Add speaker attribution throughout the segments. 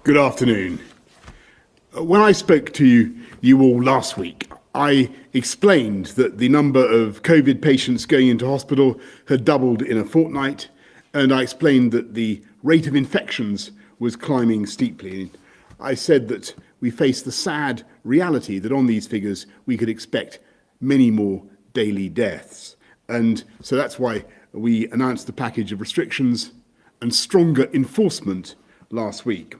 Speaker 1: Good afternoon. When I spoke to you all last week, I explained that the number of COVID patients going into hospital had doubled in a fortnight, and I explained that the rate of infections was climbing steeply. I said that we face the sad reality that on these figures we could expect many more daily deaths. And so that's why we announced the package of restrictions and stronger enforcement last week.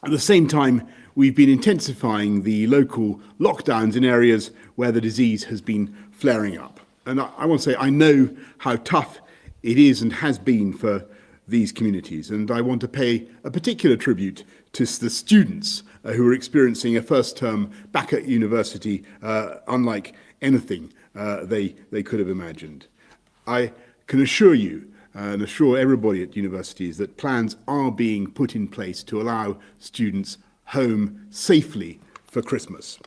Speaker 1: At the same time, we've been intensifying the local lockdowns in areas where the disease has been flaring up. And I want to say I know how tough it is and has been for these communities. And I want to pay a particular tribute to the students who are experiencing a first term back at university unlike anything they could have imagined. I can assure you and assure everybody at universities that plans are being put in place to allow students home safely for Christmas.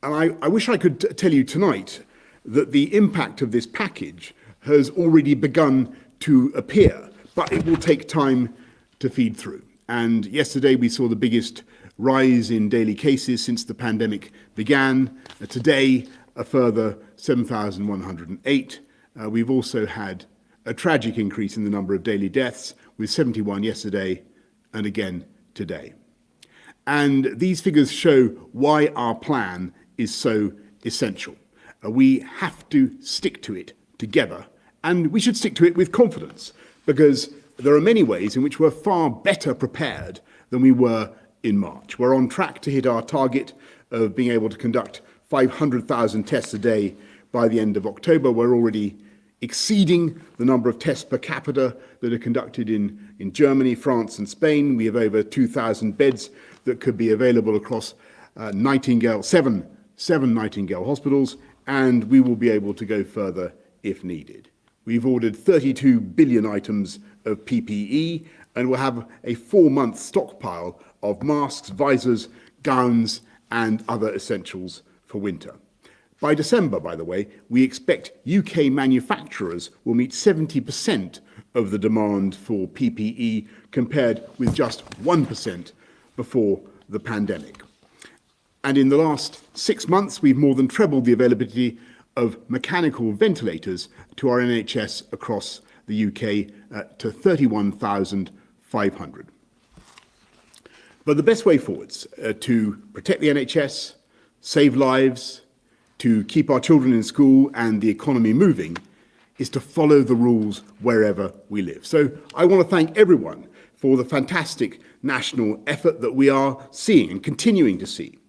Speaker 1: And I wish I could tell you tonight that the impact of this package has already begun to appear, but it will take time to feed through. And yesterday we saw the biggest rise in daily cases since the pandemic began. Today, a further 7,108. We've also had a tragic increase in the number of daily deaths, with 71 yesterday and again today. And these figures show why our plan is so essential. We have to stick to it together, and we should stick to it with confidence, because there are many ways in which we're far better prepared than we were in March. We're on track to hit our target of being able to conduct 500,000 tests a day by the end of October. We're already exceeding the number of tests per capita that are conducted in Germany, France and Spain. We have over 2,000 beds that could be available across seven Nightingale hospitals, and we will be able to go further if needed. We've ordered 32 billion items of PPE, and we'll have a 4-month stockpile of masks, visors, gowns and other essentials for winter. By December, by the way, we expect UK manufacturers will meet 70% of the demand for PPE, compared with just 1% before the pandemic. And in the last 6 months, we've more than trebled the availability of mechanical ventilators to our NHS across the UK to 31,500. But the best way forwards to protect the NHS, save lives, to keep our children in school and the economy moving, is to follow the rules wherever we live. So I want to thank everyone for the fantastic national effort that we are seeing and continuing to see.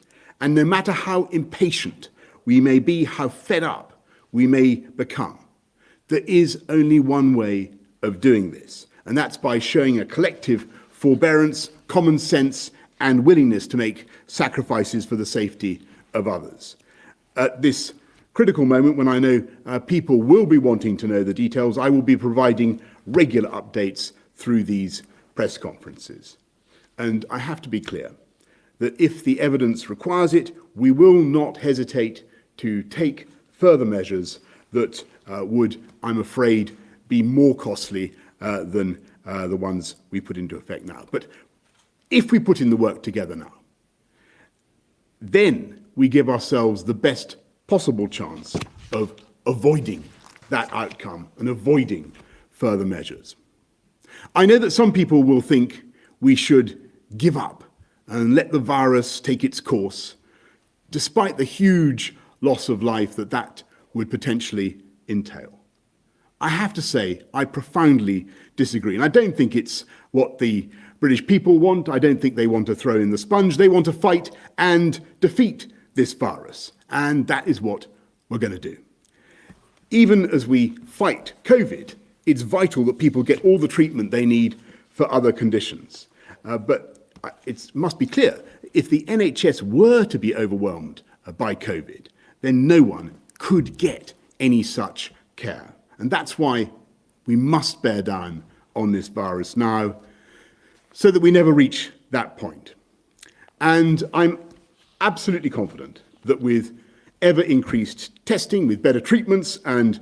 Speaker 1: And no matter how impatient we may be, how fed up we may become, there is only one way of doing this, and that's by showing a collective forbearance, common sense, and willingness to make sacrifices for the safety of others. At this critical moment, when I know people will be wanting to know the details, I will be providing regular updates through these press conferences. And I have to be clear that if the evidence requires it, we will not hesitate to take further measures that would, I'm afraid, be more costly than the ones we put into effect now. But if we put in the work together now, then we give ourselves the best possible chance of avoiding that outcome and avoiding further measures. I know that some people will think we should give up and let the virus take its course, despite the huge loss of life that would potentially entail. I have to say, I profoundly disagree. And I don't think it's what the British people want. I don't think they want to throw in the sponge. They want to fight and defeat this virus. And that is what we're going to do. Even as we fight COVID, it's vital that people get all the treatment they need for other conditions. But it must be clear, if the NHS were to be overwhelmed by COVID, then no one could get any such care. And that's why we must bear down on this virus now, so that we never reach that point. And I'm absolutely confident that with ever increased testing, with better treatments, and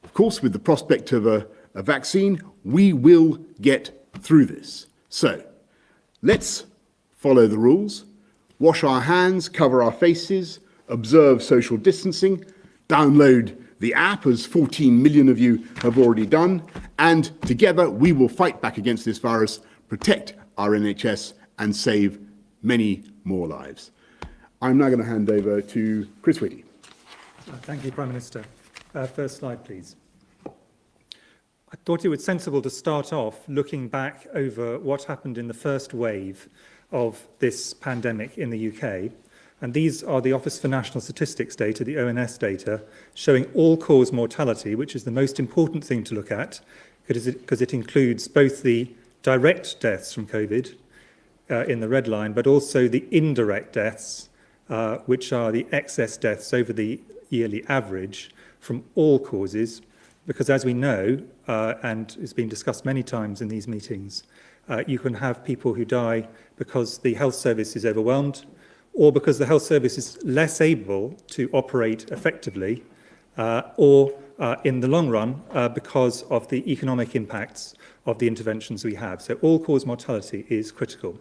Speaker 1: of course with the prospect of a vaccine, we will get through this. So Let's follow the rules, wash our hands, cover our faces, observe social distancing, download the app, as 14 million of you have already done, and together we will fight back against this virus, protect our NHS, and save many more lives. I'm now going to hand over to Chris Whitty.
Speaker 2: Thank you, Prime Minister. First slide, please. I thought it was sensible to start off looking back over what happened in the first wave of this pandemic in the UK. And these are the Office for National Statistics data, the ONS data, showing all-cause mortality, which is the most important thing to look at, because it includes both the direct deaths from COVID in the red line, but also the indirect deaths, which are the excess deaths over the yearly average from all causes, because as we know, and it's been discussed many times in these meetings, you can have people who die because the health service is overwhelmed, or because the health service is less able to operate effectively, or in the long run, because of the economic impacts of the interventions we have. So all-cause mortality is critical.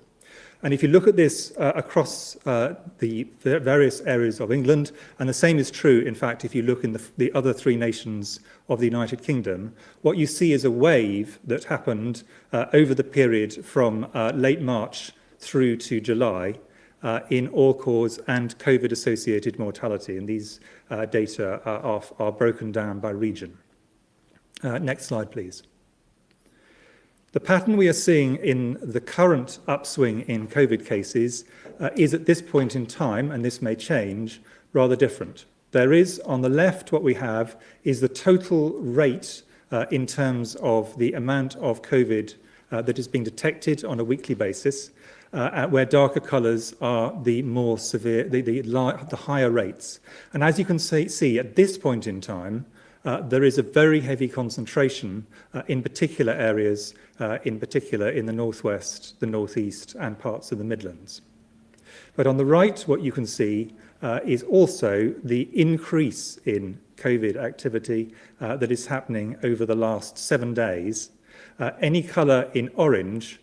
Speaker 2: And if you look at this across the various areas of England, and the same is true, in fact, if you look in the other three nations of the United Kingdom, what you see is a wave that happened over the period from late March through to July in all-cause and COVID-associated mortality. And these data are broken down by region. Next slide, please. The pattern we are seeing in the current upswing in COVID cases is at this point in time, and this may change, rather different. There is, on the left, what we have is the total rate in terms of the amount of COVID that is being detected on a weekly basis, where darker colours are the more severe, the higher rates. And as you can see, at this point in time, there is a very heavy concentration in particular areas, in particular in the northwest, the northeast, and parts of the Midlands. But on the right, what you can see is also the increase in COVID activity that is happening over the last 7 days. Any colour in orange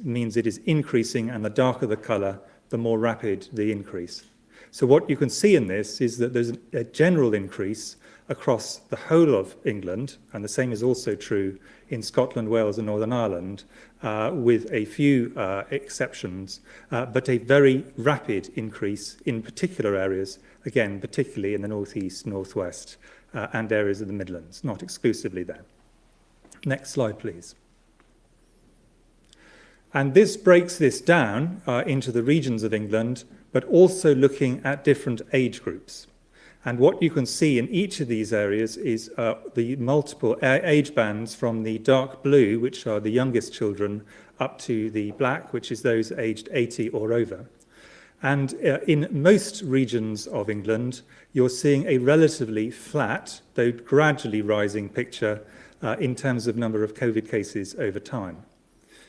Speaker 2: means it is increasing, and the darker the colour, the more rapid the increase. So what you can see in this is that there's a general increase across the whole of England, and the same is also true in Scotland, Wales and Northern Ireland, with a few exceptions, but a very rapid increase in particular areas, again, particularly in the northeast, northwest, and areas of the Midlands, not exclusively there. Next slide, please. And this breaks this down into the regions of England, but also looking at different age groups. And what you can see in each of these areas is the multiple age bands from the dark blue, which are the youngest children, up to the black, which is those aged 80 or over. And in most regions of England, you're seeing a relatively flat, though gradually rising picture in terms of number of COVID cases over time.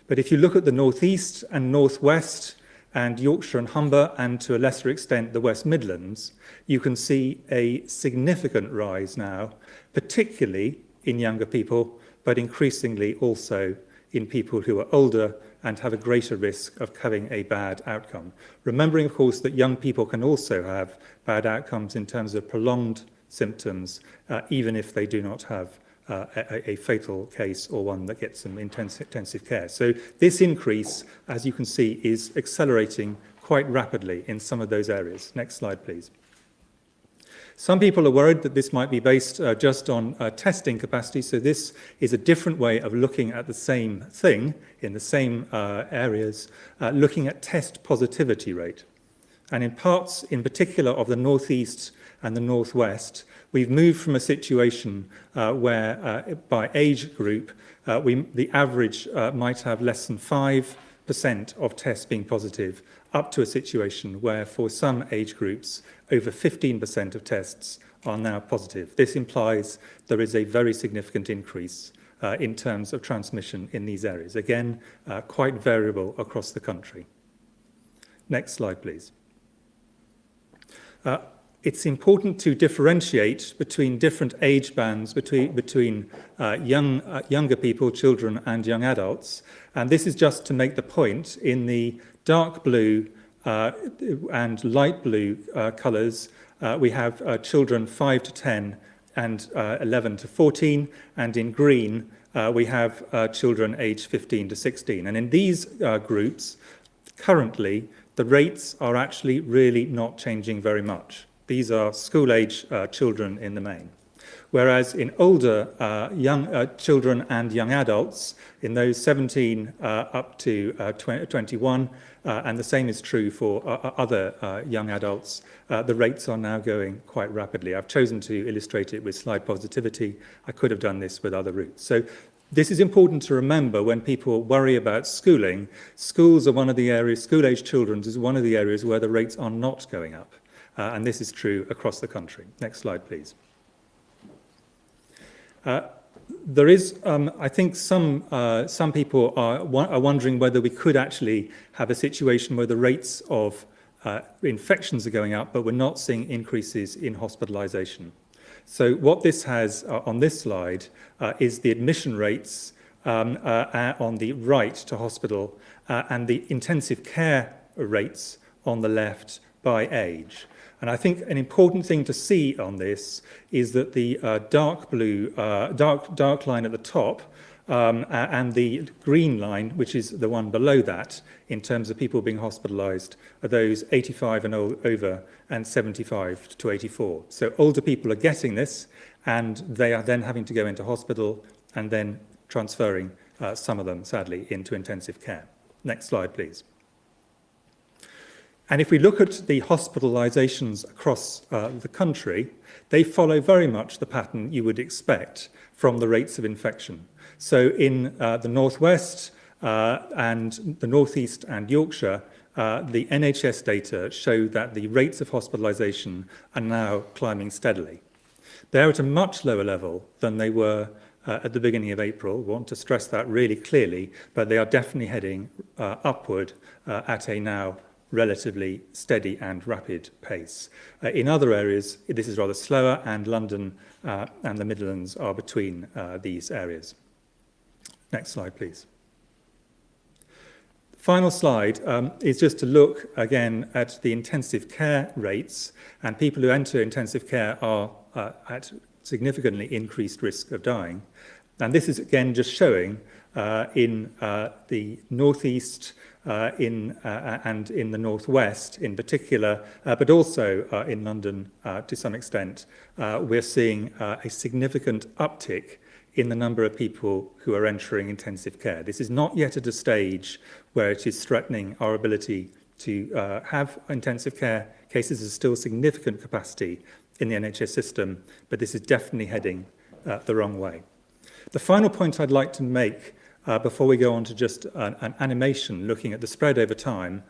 Speaker 2: But if you look at the northeast and northwest, and Yorkshire and Humber, and to a lesser extent the West Midlands, you can see a significant rise now, particularly in younger people, but increasingly also in people who are older and have a greater risk of having a bad outcome. Remembering, of course, that young people can also have bad outcomes in terms of prolonged symptoms, even if they do not have a fatal case or one that gets some intensive care. So this increase, as you can see, is accelerating quite rapidly in some of those areas. Next slide, please. Some people are worried that this might be based just on testing capacity. So this is a different way of looking at the same thing in the same areas, looking at test positivity rate. And in parts, in particular, of the northeast and the northwest, we've moved from a situation where, by age group, the average might have less than 5% of tests being positive, up to a situation where, for some age groups, over 15% of tests are now positive. This implies there is a very significant increase in terms of transmission in these areas. Again, quite variable across the country. Next slide, please. it's important to differentiate between different age bands, between younger people, children, and young adults. And this is just to make the point, in the dark blue and light blue colours, we have children 5 to 10 and 11 to 14, and in green we have children aged 15 to 16. And in these groups, currently, the rates are actually really not changing very much. These are school-age children in the main. Whereas in older young children and young adults, in those 17 up to 21, and the same is true for other young adults, the rates are now going quite rapidly. I've chosen to illustrate it with slide positivity. I could have done this with other routes. So this is important to remember when people worry about schooling. Schools are one of the areas, school-age children is one of the areas where the rates are not going up. And this is true across the country. Next slide, please. There is, I think, some people are wondering whether we could actually have a situation where the rates of infections are going up, but we're not seeing increases in hospitalization. So what this has on this slide is the admission rates on the right to hospital and the intensive care rates on the left by age. And I think an important thing to see on this is that the dark blue, dark line at the top and the green line, which is the one below that, in terms of people being hospitalized, are those 85 and over and 75 to 84. So older people are getting this, and they are then having to go into hospital and then transferring some of them, sadly, into intensive care. Next slide, please. And if we look at the hospitalizations across the country, they follow very much the pattern you would expect from the rates of infection. So in the Northwest and the Northeast and Yorkshire, the NHS data show that the rates of hospitalization are now climbing steadily. They're at a much lower level than they were at the beginning of April. We want to stress that really clearly, but they are definitely heading upward at a now relatively steady and rapid pace. In other areas, this is rather slower, and London and the Midlands are between these areas. Next slide, please. Final slide is just to look again at the intensive care rates, and people who enter intensive care are at significantly increased risk of dying. And this is again just showing in the northeast and in the northwest in particular, but also in London to some extent, we're seeing a significant uptick in the number of people who are entering intensive care. This is not yet at a stage where it is threatening our ability to have intensive care cases. There's still significant capacity in the NHS system, but this is definitely heading the wrong way. The final point I'd like to make before we go on to just an animation looking at the spread over time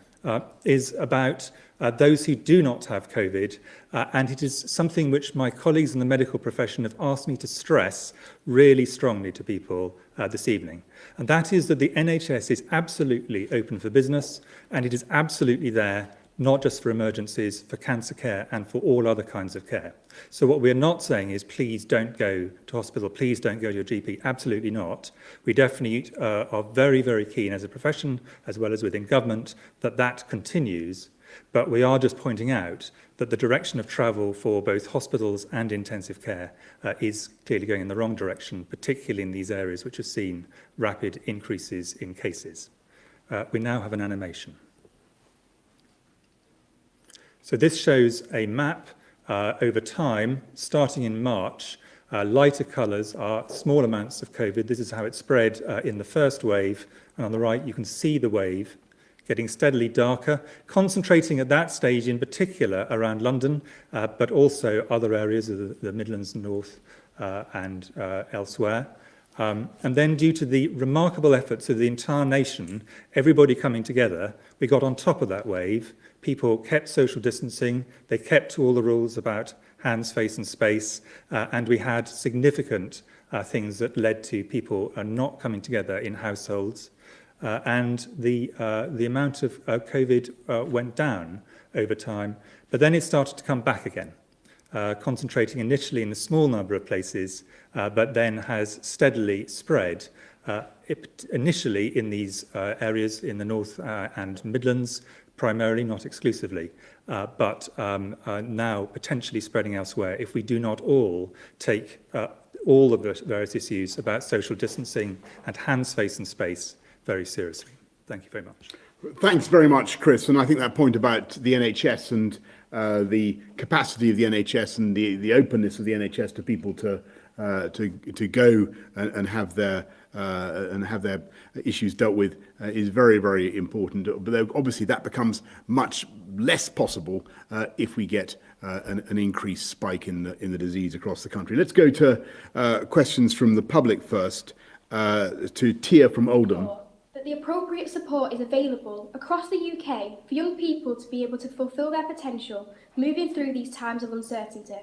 Speaker 2: is about those who do not have COVID, and it is something which my colleagues in the medical profession have asked me to stress really strongly to people this evening. And that is that the NHS is absolutely open for business, and it is absolutely there not just for emergencies, for cancer care and for all other kinds of care. So what we're not saying is please don't go to hospital, please don't go to your GP, absolutely not. We definitely are very, very keen as a profession, as well as within government, that that continues. But we are just pointing out that the direction of travel for both hospitals and intensive care is clearly going in the wrong direction, particularly in these areas which have seen rapid increases in cases. We now have an animation. So this shows a map over time, starting in March. Lighter colours are small amounts of COVID. This is how it spread in the first wave. And on the right, you can see the wave getting steadily darker, concentrating at that stage in particular around London, but also other areas of the Midlands, North and elsewhere. And then due to the remarkable efforts of the entire nation, everybody coming together, we got on top of that wave. People kept social distancing, they kept all the rules about hands, face and space, and we had significant things that led to people not coming together in households. And the amount of COVID went down over time. But then it started to come back again, concentrating initially in a small number of places, but then has steadily spread, initially in these areas in the North and Midlands, primarily, not exclusively, but now potentially spreading elsewhere if we do not all take all of the various issues about social distancing and hands, face and space very seriously. Thank you very much.
Speaker 1: Thanks very much, Chris. And I think that point about the NHS and the capacity of the NHS and the openness of the NHS to people to go and have their issues dealt with is very, very important. But obviously that becomes much less possible if we get an increased spike in the disease across the country. Let's go to questions from the public first. To Tia from Oldham.
Speaker 3: That the appropriate support is available across the UK for young people to be able to fulfil their potential moving through these times of uncertainty,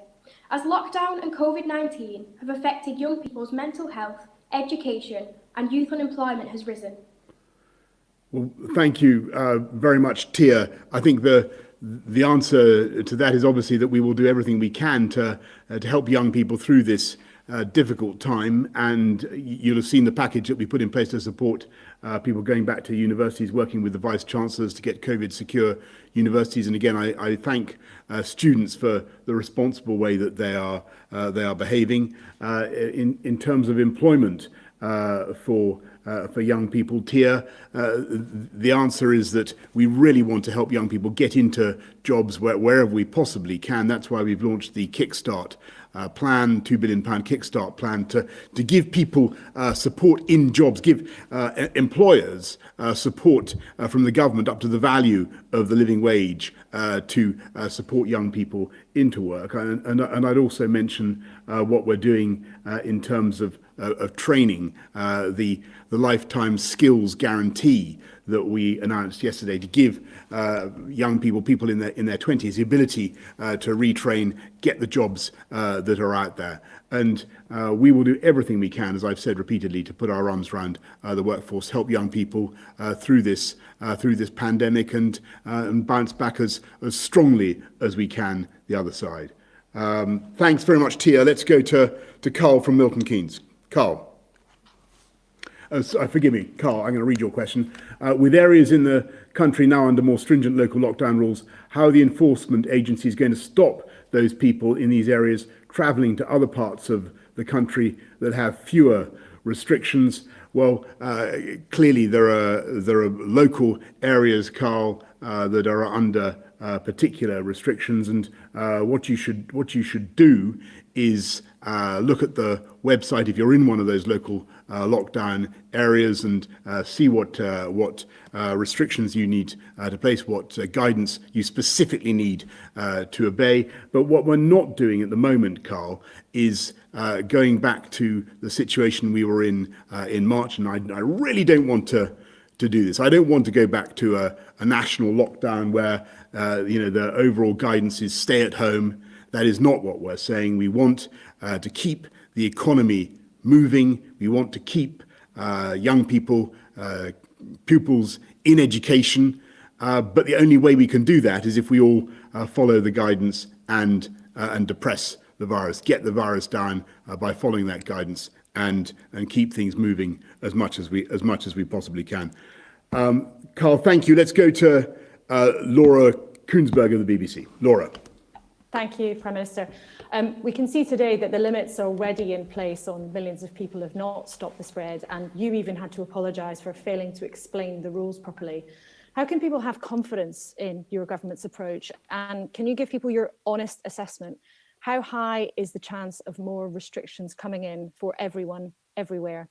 Speaker 3: as lockdown and COVID-19 have affected young people's mental health, education and youth unemployment has risen.
Speaker 1: Well, thank you very much, Tia. I think the answer to that is obviously that we will do everything we can to help young people through this difficult time, and you'll have seen the package that we put in place to support people going back to universities, working with the vice chancellors to get COVID secure universities. And again, I thank students for the responsible way that they are behaving in terms of employment for young people. Tia, the answer is that we really want to help young people get into jobs wherever we possibly can. That's why we've launched the Kickstart plan, £2 billion Kickstart plan to give people support in jobs, give employers support from the government up to the value of the living wage to support young people into work. And I'd also mention what we're doing in terms of training, the lifetime skills guarantee that we announced yesterday to give young people in their 20s, the ability to retrain, get the jobs that are out there. And we will do everything we can, as I've said repeatedly, to put our arms around the workforce, help young people through this pandemic and bounce back as strongly as we can the other side. Thanks very much, Tia. Let's go to Carl from Milton Keynes. Carl. Forgive me, Carl, I'm going to read your question. With areas in the country now under more stringent local lockdown rules, how are the enforcement agencies going to stop those people in these areas travelling to other parts of the country that have fewer restrictions? Well, clearly there are local areas, Carl, that are under particular restrictions, and what you should do is look at the website if you're in one of those local lockdown areas and see what restrictions you need to place, what guidance you specifically need to obey. But what we're not doing at the moment, Carl, is going back to the situation we were in March, and I really don't want to do this. I don't want to go back to a national lockdown where the overall guidance is stay at home. That is not what we're saying. We want to keep the economy moving. We want to keep young people, pupils in education. But the only way we can do that is if we all follow the guidance and depress the virus, get the virus down by following that guidance and keep things moving as much as we possibly can. Carl, thank you. Let's go to Laura Koonsberg of the BBC. Laura.
Speaker 4: Thank you, Prime Minister. We can see today that the limits are already in place on millions of people who have not stopped the spread, and you even had to apologise for failing to explain the rules properly. How can people have confidence in your government's approach? And can you give people your honest assessment? How high is the chance of more restrictions coming in for everyone, everywhere?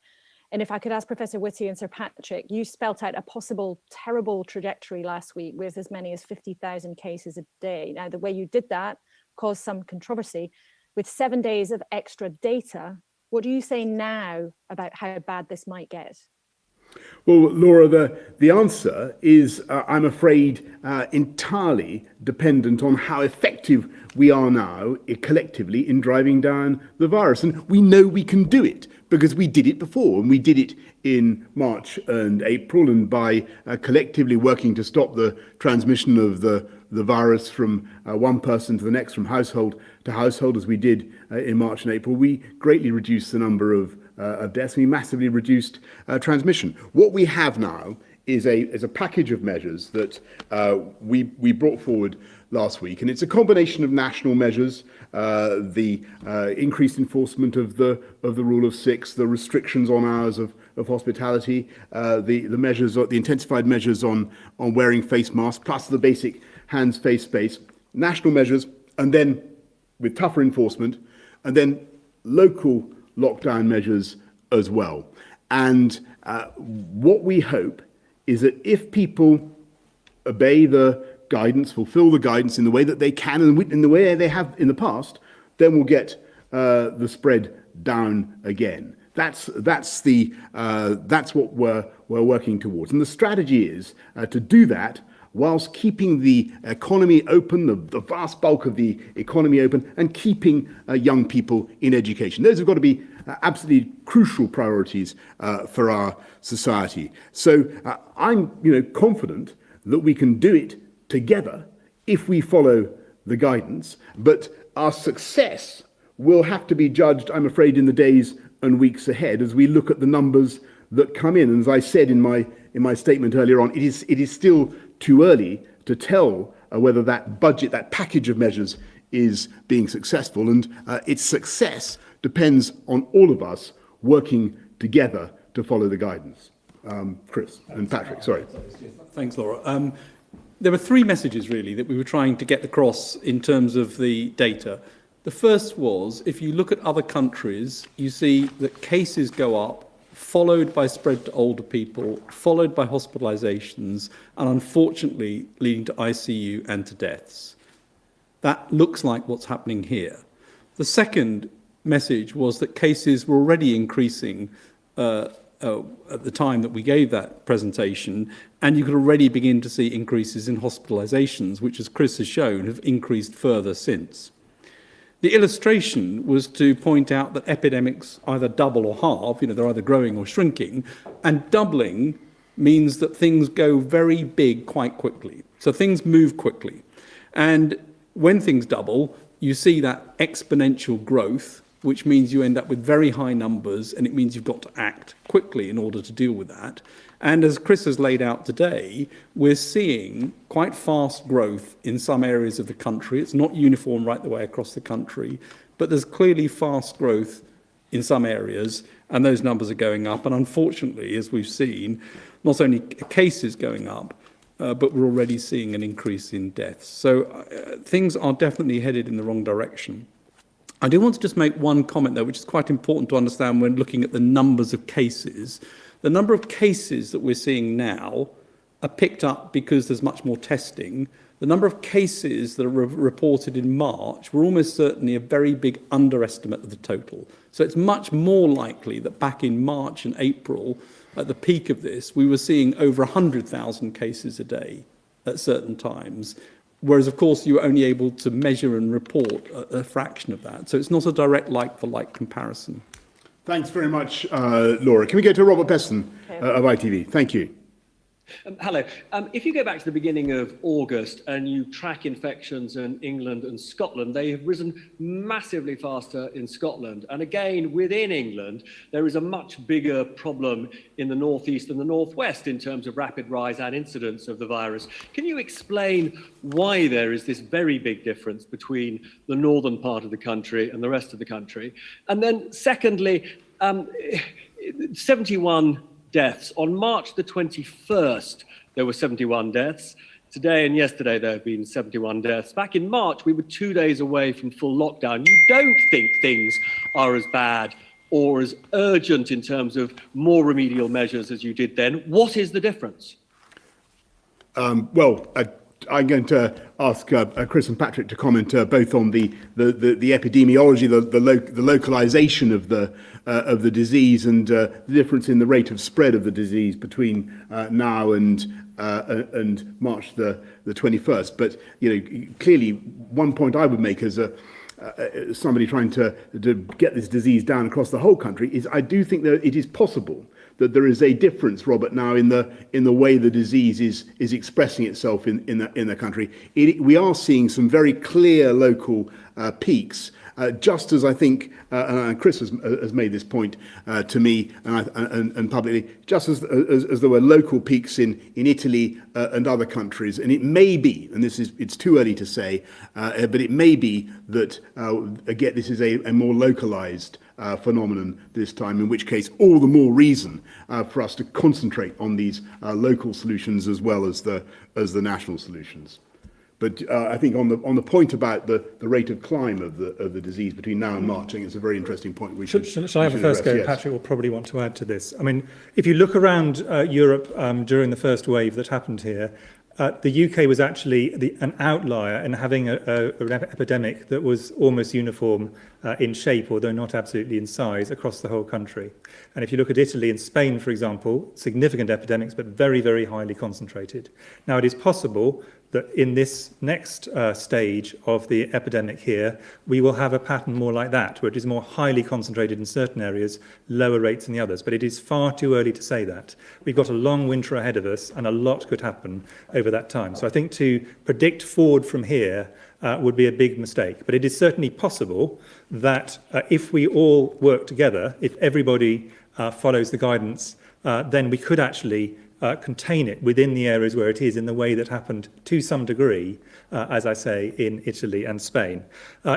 Speaker 4: And if I could ask Professor Whitty and Sir Patrick, you spelt out a possible terrible trajectory last week with as many as 50,000 cases a day. Now, the way you did that caused some controversy. With 7 days of extra data, what do you say now about how bad this might get?
Speaker 1: Well, Laura, the answer is, I'm afraid, entirely dependent on how effective we are now collectively in driving down the virus. And we know we can do it because we did it before, and we did it in March and April, and by collectively working to stop the transmission of the the virus from one person to the next, from household to household, as we did in March and April, we greatly reduced the number of deaths. We massively reduced transmission. What we have now is a package of measures that we brought forward last week, and it's a combination of national measures, the increased enforcement of the rule of six, the restrictions on hours of hospitality, the measures, the intensified measures on wearing face masks, plus the basic hands, face space, national measures, and then with tougher enforcement, and then local lockdown measures as well. And what we hope is that if people obey the guidance, fulfill the guidance in the way that they can and in the way they have in the past, then we'll get the spread down again. That's what we're working towards. And the strategy is to do that whilst keeping the economy open, the vast bulk of the economy open, and keeping young people in education. Those have got to be absolutely crucial priorities for our society. So I'm confident that we can do it together if we follow the guidance, but our success will have to be judged, I'm afraid, in the days and weeks ahead as we look at the numbers that come in. And as I said in my statement earlier on, it is still too early to tell whether that budget, that package of measures, is being successful. And its success depends on all of us working together to follow the guidance. Chris and Patrick, sorry.
Speaker 5: Thanks, Laura. There were three messages, really, that we were trying to get across in terms of the data. The first was, if you look at other countries, you see that cases go up, followed by spread to older people, followed by hospitalizations, and unfortunately leading to ICU and to deaths. That looks like what's happening here. The second message was that cases were already increasing at the time that we gave that presentation, and you could already begin to see increases in hospitalizations, which, as Chris has shown, have increased further since. The illustration was to point out that epidemics either double or halve, they're either growing or shrinking, and doubling means that things go very big quite quickly. So things move quickly. And when things double, you see that exponential growth, which means you end up with very high numbers, and it means you've got to act quickly in order to deal with that. And as Chris has laid out today, we're seeing quite fast growth in some areas of the country. It's not uniform right the way across the country, but there's clearly fast growth in some areas, and those numbers are going up. And unfortunately, as we've seen, not only cases going up, but we're already seeing an increase in deaths. So things are definitely headed in the wrong direction. I do want to just make one comment there, which is quite important to understand when looking at the numbers of cases. The number of cases that we're seeing now are picked up because there's much more testing. The number of cases that are reported in March were almost certainly a very big underestimate of the total. So it's much more likely that back in March and April, at the peak of this, we were seeing over 100,000 cases a day at certain times. Whereas, of course, you were only able to measure and report a fraction of that. So it's not a direct like-for-like comparison.
Speaker 1: Thanks very much, Laura. Can we go to Robert Peston of ITV? Thank you.
Speaker 6: Hello. If you go back to the beginning of August and you track infections in England and Scotland, they have risen massively faster in Scotland. And again, within England, there is a much bigger problem in the northeast and the northwest in terms of rapid rise and incidence of the virus. Can you explain why there is this very big difference between the northern part of the country and the rest of the country? And then secondly, 71 deaths. On March the 21st, there were 71 deaths. Today and yesterday, there have been 71 deaths. Back in March, we were 2 days away from full lockdown. You don't think things are as bad or as urgent in terms of more remedial measures as you did then. What is the difference?
Speaker 1: I'm going to ask Chris and Patrick to comment both on the epidemiology, the localization of the disease, and the difference in the rate of spread of the disease between now and March the 21st. But clearly, one point I would make as somebody trying to get this disease down across the whole country is I do think that it is possible that there is a difference, Robert, now in the way the disease is expressing itself in the country. We are seeing some very clear local peaks. Just as I think, and Chris has made this point to me and publicly, just as there were local peaks in Italy and other countries, and it may be, and it's too early to say, but it may be that again this is a more localized phenomenon this time, in which case all the more reason for us to concentrate on these local solutions as well as the national solutions. But I think on the point about the rate of climb of the disease between now and March, I think it's a very interesting point.
Speaker 2: Shall I have a first go? Yes. Patrick will probably want to add to this. I mean, if you look around Europe during the first wave that happened here, the UK was actually an outlier in having an epidemic that was almost uniform in shape, although not absolutely in size, across the whole country. And if you look at Italy and Spain, for example, significant epidemics, but very, very highly concentrated. Now, it is possible that in this next stage of the epidemic here, we will have a pattern more like that, where it is more highly concentrated in certain areas, lower rates in the others. But it is far too early to say that. We've got a long winter ahead of us, and a lot could happen over that time. So I think to predict forward from here would be a big mistake. But it is certainly possible that if we all work together, if everybody follows the guidance, then we could actually contain it within the areas where it is in the way that happened to some degree, as I say, in Italy and Spain.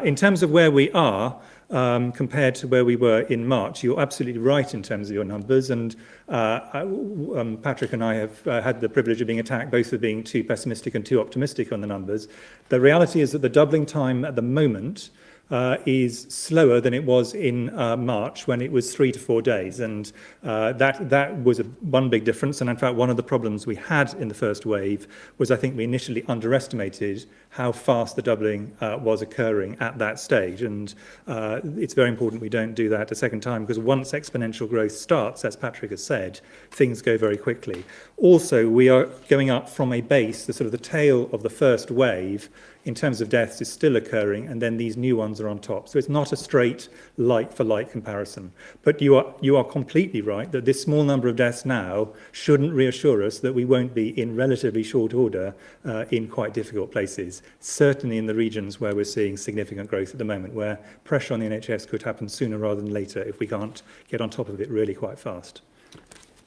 Speaker 2: In terms of where we are compared to where we were in March, you're absolutely right in terms of your numbers. And Patrick and I have had the privilege of being attacked both for being too pessimistic and too optimistic on the numbers. The reality is that the doubling time at the moment is slower than it was in March, when it was 3 to 4 days. And that was one big difference. And in fact, one of the problems we had in the first wave was I think we initially underestimated how fast the doubling was occurring at that stage. And it's very important we don't do that a second time, because once exponential growth starts, as Patrick has said, things go very quickly. Also, we are going up from a base, the sort of the tail of the first wave, in terms of deaths, is still occurring, and then these new ones are on top. So it's not a straight like-for-like comparison. But you are completely right that this small number of deaths now shouldn't reassure us that we won't be in relatively short order in quite difficult places, certainly in the regions where we're seeing significant growth at the moment, where pressure on the NHS could happen sooner rather than later if we can't get on top of it really quite fast.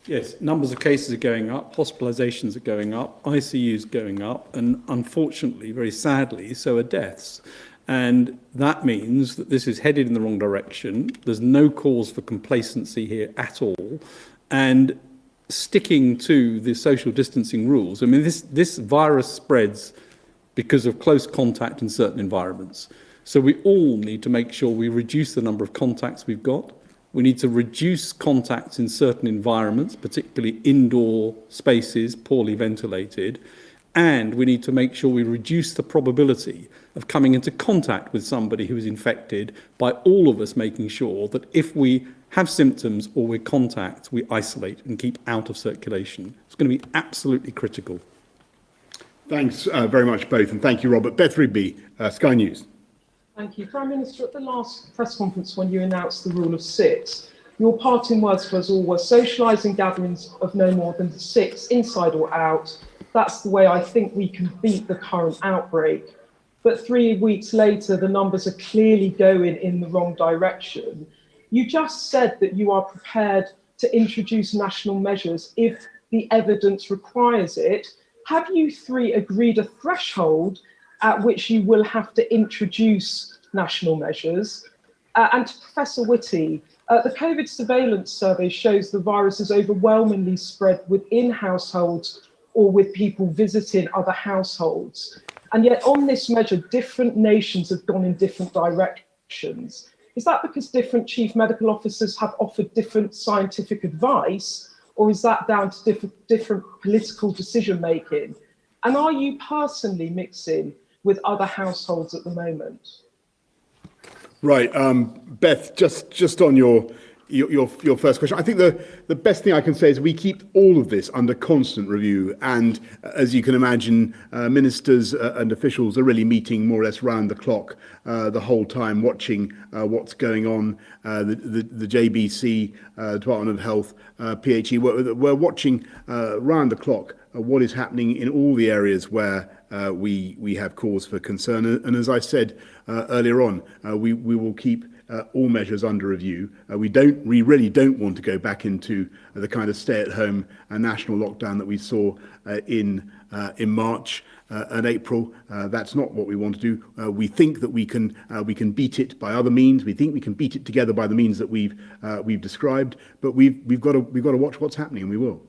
Speaker 5: Yes, numbers of cases are going up, hospitalizations are going up, ICUs going up, and unfortunately, very sadly, so are deaths. And that means that this is headed in the wrong direction. There's no cause for complacency here at all. And sticking to the social distancing rules, I mean, this virus spreads because of close contact in certain environments. So we all need to make sure we reduce the number of contacts we've got. We need to reduce contacts in certain environments, particularly indoor spaces, poorly ventilated. And we need to make sure we reduce the probability of coming into contact with somebody who is infected by all of us making sure that if we have symptoms or we're contact, we isolate and keep out of circulation. It's going to be absolutely critical.
Speaker 1: Thanks very much both, and thank you, Robert. Beth Rigby, Sky News.
Speaker 7: Thank you. Prime Minister, at the last press conference when you announced the rule of 6, your parting words for us all were socialising gatherings of no more than 6, inside or out. That's the way I think we can beat the current outbreak. But 3 weeks later, the numbers are clearly going in the wrong direction. You just said that you are prepared to introduce national measures if the evidence requires it. Have you 3 agreed a threshold at which you will have to introduce national measures? And to Professor Whitty, the COVID surveillance survey shows the virus is overwhelmingly spread within households or with people visiting other households. And yet on this measure, different nations have gone in different directions. Is that because different chief medical officers have offered different scientific advice, or is that down to different political decision making? And are you personally mixing with other households at the moment?
Speaker 1: Right, Beth, just on your your first question. I think the best thing I can say is we keep all of this under constant review, and as you can imagine, ministers and officials are really meeting more or less round the clock the whole time, watching what's going on. The JBC, Department of Health, PHE, we're watching round the clock what is happening in all the areas where we have cause for concern. And as I said earlier on, we will keep all measures under review. We really don't want to go back into the kind of stay-at-home national lockdown that we saw in March and April. That's not what we want to do. We think that we can beat it by other means. We think we can beat it together by the means that we've described. But we've got to watch what's happening, and we will.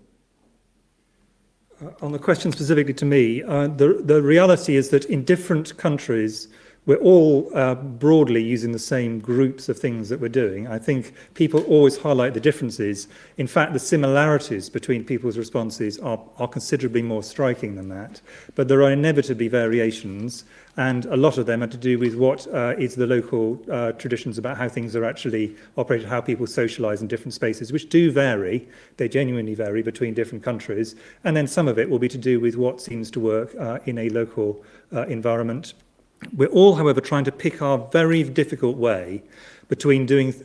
Speaker 2: On the question specifically to me, the reality is that in different countries, we're all broadly using the same groups of things that we're doing. I think people always highlight the differences. In fact, the similarities between people's responses are considerably more striking than that. But there are inevitably variations, and a lot of them are to do with what is the local traditions about how things are actually operated, how people socialise in different spaces, which do vary. They genuinely vary between different countries. And then some of it will be to do with what seems to work in a local environment. We're all, however, trying to pick our very difficult way between doing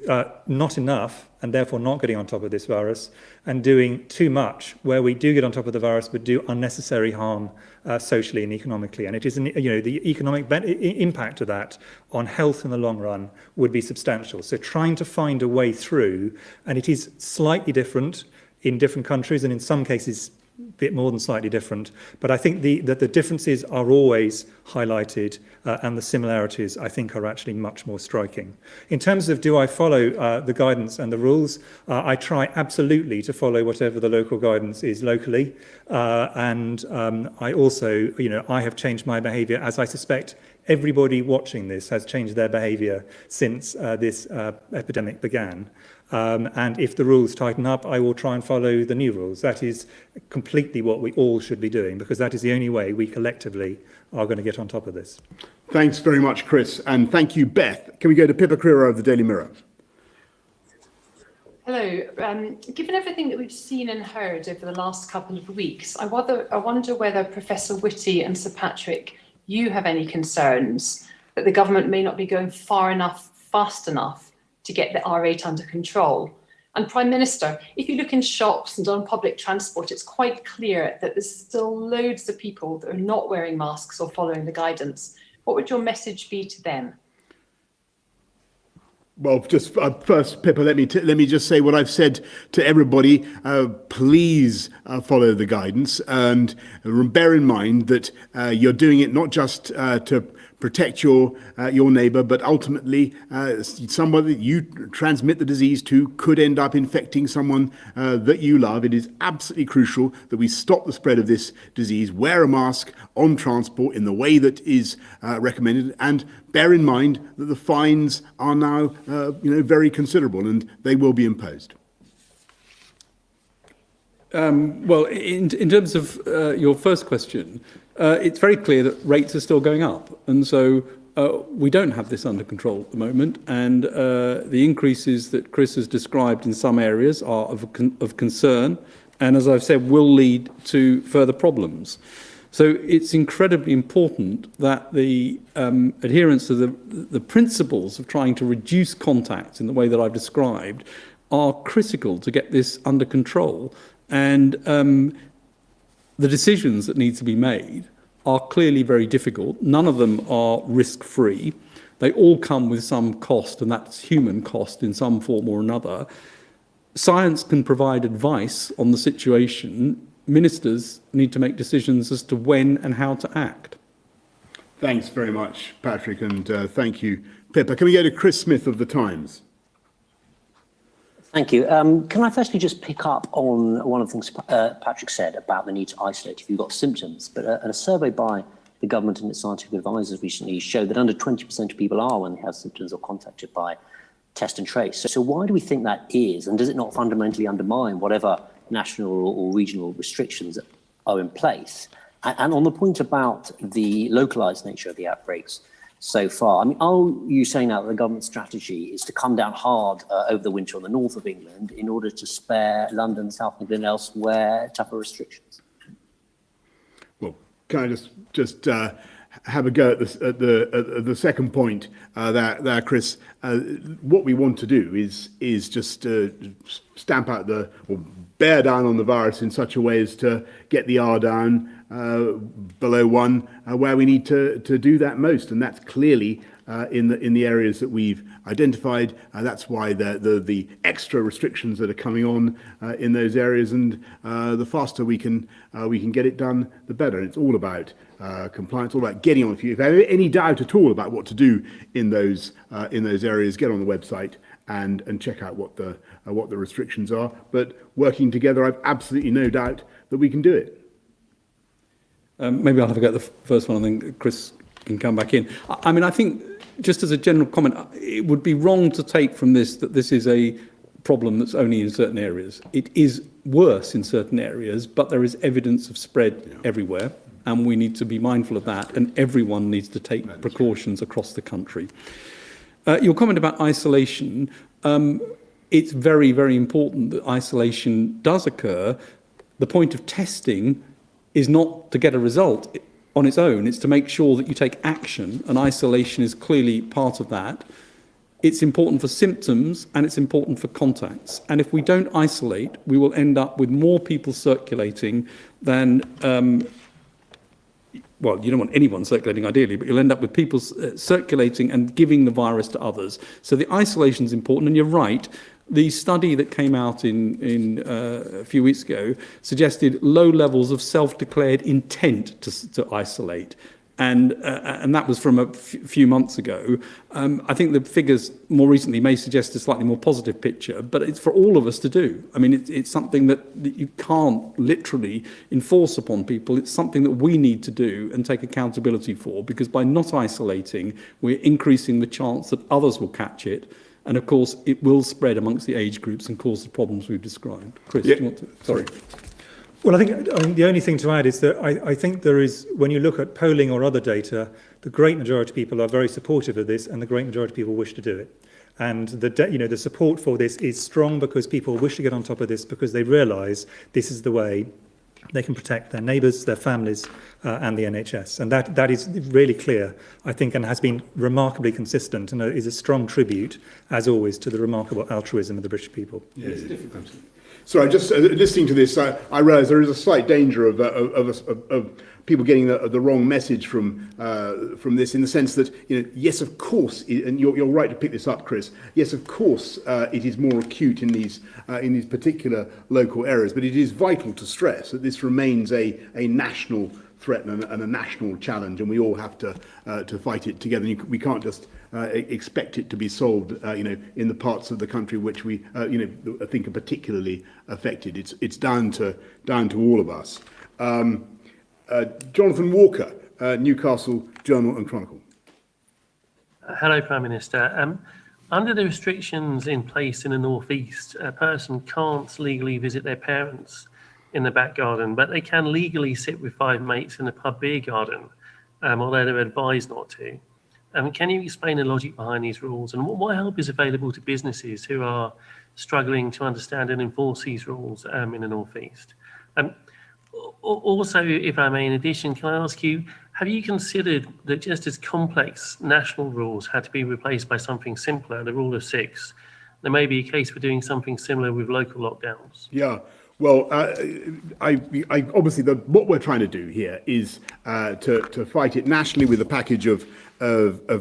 Speaker 2: not enough and therefore not getting on top of this virus, and doing too much where we do get on top of the virus but do unnecessary harm socially and economically. And it is, the economic impact of that on health in the long run would be substantial. So trying to find a way through, and it is slightly different in different countries, and in some cases bit more than slightly different, but I think that the differences are always highlighted, and the similarities, I think, are actually much more striking. In terms of do I follow the guidance and the rules, I try absolutely to follow whatever the local guidance is locally, and I also, I have changed my behaviour, as I suspect everybody watching this has changed their behaviour since this epidemic began. And if the rules tighten up, I will try and follow the new rules. That is completely what we all should be doing, because that is the only way we collectively are going to get on top of this.
Speaker 1: Thanks very much, Chris. And thank you, Beth. Can we go to Pippa Crerar of the Daily Mirror?
Speaker 8: Hello. Given everything that we've seen and heard over the last couple of weeks, I wonder whether Professor Whitty and Sir Patrick, you have any concerns that the government may not be going far enough, fast enough to get the R8 under control. And Prime Minister, if you look in shops and on public transport, it's quite clear that there's still loads of people that are not wearing masks or following the guidance. What would your message be to them?
Speaker 1: Well, just first, Pippa, let me just say what I've said to everybody. Please follow the guidance, and bear in mind that you're doing it not just to protect your neighbour, but ultimately somebody that you transmit the disease to could end up infecting someone that you love. It is absolutely crucial that we stop the spread of this disease. Wear a mask on transport in the way that is recommended, and bear in mind that the fines are now very considerable, and they will be imposed.
Speaker 5: Well, in terms of your first question, it's very clear that rates are still going up. And so we don't have this under control at the moment. And the increases that Chris has described in some areas are of concern. And as I've said, will lead to further problems. So it's incredibly important that the adherence to the principles of trying to reduce contact in the way that I've described are critical to get this under control. And the decisions that need to be made are clearly very difficult. None of them are risk-free. They all come with some cost, and that's human cost in some form or another. Science can provide advice on the situation. Ministers need to make decisions as to when and how to act.
Speaker 1: Thanks very much, Patrick, and thank you, Pippa. Can we go to Chris Smith of The Times?
Speaker 9: Thank you. Can I firstly just pick up on one of the things Patrick said about the need to isolate if you've got symptoms, but a survey by the government and its scientific advisors recently showed that under 20% of people are, when they have symptoms, or contacted by test and trace. So why do we think that is, and does it not fundamentally undermine whatever national or regional restrictions are in place? And on the point about the localised nature of the outbreaks, so far. I mean, are you saying now that the government strategy is to come down hard over the winter on the north of England in order to spare London, South England, and elsewhere tougher restrictions?
Speaker 1: Well, can I just have a go at the second point there, Chris? What we want to do is just stamp out or bear down on the virus in such a way as to get the R down below 1, where we need to do that most, and that's clearly in the areas that we've identified. That's why the extra restrictions that are coming on in those areas, and the faster we can get it done, the better. And it's all about compliance, all about getting on. If you have any doubt at all about what to do in those areas, get on the website and check out what the restrictions are. But working together, I've absolutely no doubt that we can do it.
Speaker 5: Maybe I'll have a go at the first one, and then Chris can come back in. I mean, I think, just as a general comment, it would be wrong to take from this that this is a problem that's only in certain areas. It is worse in certain areas, but there is evidence of spread everywhere, and we need to be mindful of that, and everyone needs to take precautions across the country. Your comment about isolation, it's very, very important that isolation does occur. The point of testing is not to get a result on its own, it's to make sure that you take action, and isolation is clearly part of that. It's important for symptoms and it's important for contacts. And if we don't isolate, we will end up with more people circulating than, well, you don't want anyone circulating ideally, but you'll end up with people circulating and giving the virus to others. So the isolation is important, and you're right. The study that came out in a few weeks ago suggested low levels of self-declared intent to isolate, and that was from a few months ago. I think the figures more recently may suggest a slightly more positive picture, but it's for all of us to do. I mean, it's something that you can't literally enforce upon people. It's something that we need to do and take accountability for, because by not isolating, we're increasing the chance that others will catch it. And of course, it will spread amongst the age groups and cause the problems we've described. Chris, do you want to? Sorry.
Speaker 2: Well, I think the only thing to add is that I think there is, when you look at polling or other data, the great majority of people are very supportive of this, and the great majority of people wish to do it. And the support for this is strong because people wish to get on top of this, because they realise this is the way they can protect their neighbours, their families, and the NHS. And that is really clear, I think, and has been remarkably consistent, and is a strong tribute, as always, to the remarkable altruism of the British people.
Speaker 1: Yeah, it's difficult. So just listening to this, I realise there is a slight danger of people getting the wrong message from this, in the sense that, yes, of course, and you're right to pick this up, Chris. Yes, of course, it is more acute in these particular local areas, but it is vital to stress that this remains a national threat and a national challenge, and we all have to fight it together. We can't just expect it to be solved, in the parts of the country which we, I think are particularly affected. It's down to all of us. Jonathan Walker, Newcastle Journal and Chronicle.
Speaker 10: Hello, Prime Minister. Under the restrictions in place in the North East, a person can't legally visit their parents in the back garden, but they can legally sit with 5 mates in a pub beer garden, although they're advised not to. Can you explain the logic behind these rules, and what help is available to businesses who are struggling to understand and enforce these rules in the North East? Also, if I may, in addition, can I ask you, have you considered that just as complex national rules had to be replaced by something simpler, the rule of 6, there may be a case for doing something similar with local lockdowns?
Speaker 1: Yeah. Well, I obviously what we're trying to do here is to fight it nationally with a package of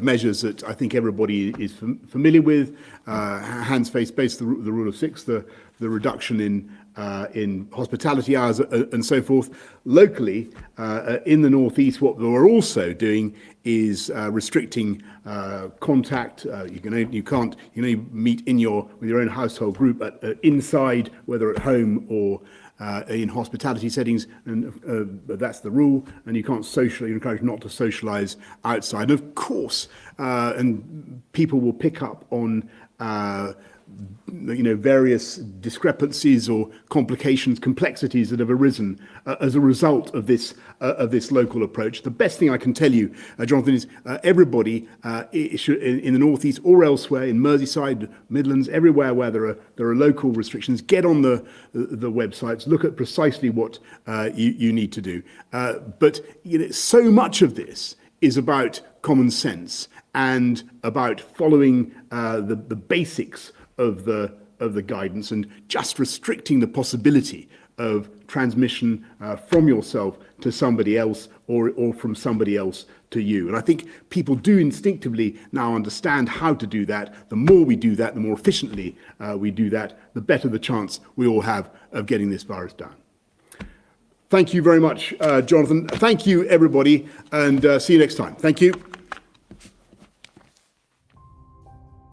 Speaker 1: measures that I think everybody is familiar with. Hands, face, base, the rule of 6, the reduction in hospitality hours and so forth. Locally, in the North East, what we're also doing is restricting contact. You can't meet with your own household group inside, whether at home or in hospitality settings, and that's the rule. And you can't you're encouraged not to socialise outside. And of course, and people will pick up on various discrepancies or complications, complexities that have arisen as a result of this local approach. The best thing I can tell you, Jonathan, is everybody in the North East or elsewhere, in Merseyside, Midlands, everywhere where there are local restrictions, get on the websites, look at precisely what you need to do. But so much of this is about common sense and about following the basics of the guidance and just restricting the possibility of transmission from yourself to somebody else or from somebody else to you. And I think people do instinctively now understand how to do that. The more we do that, the more efficiently we do that, the better the chance we all have of getting this virus down. Thank you very much, Jonathan. Thank you, everybody, and see you next time. Thank you.